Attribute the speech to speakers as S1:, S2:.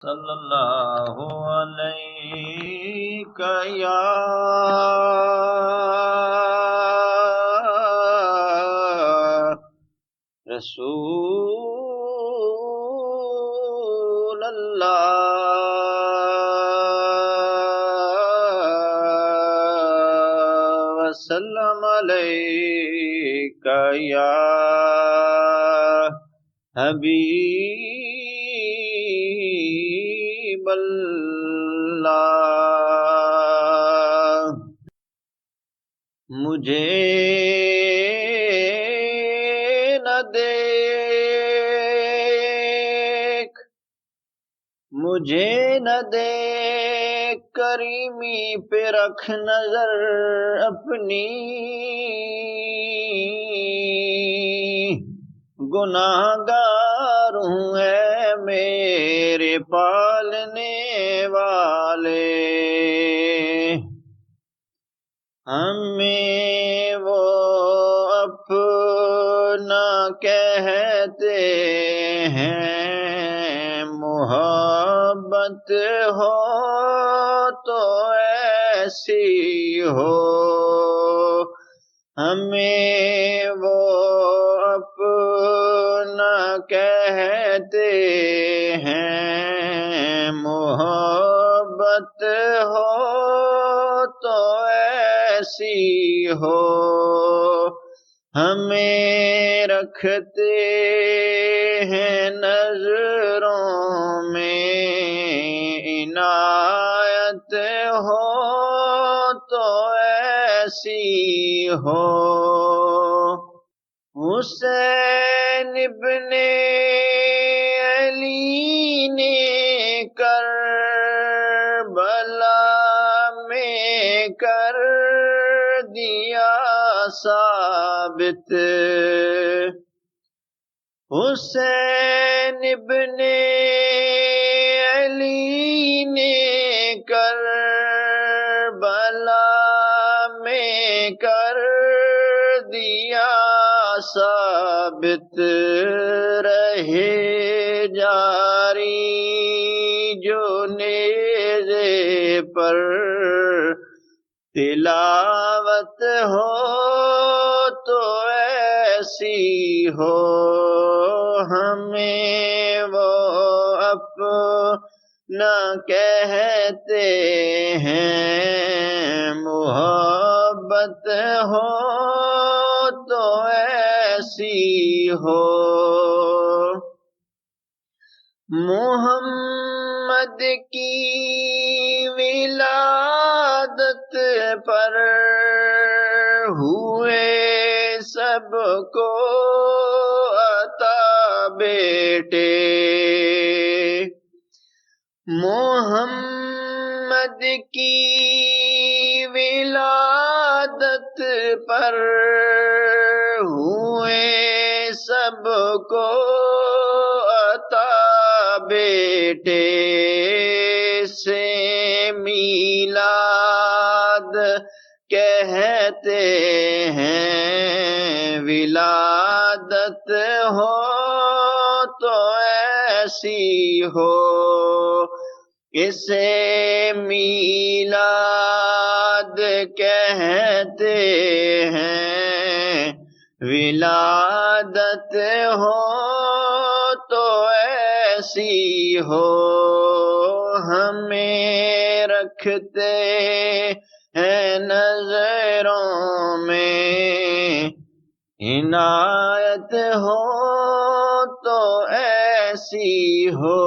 S1: صلی اللہ علیہ یا رسول اللہ وسلم علیک یا حبیب اللہ مجھے نہ دیکھ کریمی پہ رکھ نظر اپنی گناہگار ہوں اے میرے پالنے والے ہمیں وہ اپنا کہتے ہیں محبت ہو تو ایسی ہو ہمیں وہ اپنا کہتے ہیں محبت ہو تو ایسی ہو ہمیں رکھتے ہیں نظروں میں عنایت ہو تو ایسی ہو حسین ابن علی نے کربلا میں کر دیا ثابت حسین ابن علی نے کربلا میں کر دیا ثابت رہے جاری جو نیزے پر تلاوت ہو تو ایسی ہو ہمیں وہ اپنا کہتے ہیں محبت ہو تو ایسی ہو محمد کی ولادت پر ہوئے سب کو عطا بیٹے محمد کی ولادت پر ہوئے سب کو عطا بیٹے سے میلاد کہتے ہیں ولادت ہو تو ایسی ہو اسے میلاد کہتے ہیں ولادت ہو تو ایسی ہو ہمیں رکھتے ہیں نظروں میں عنایت ہو تو ایسی ہو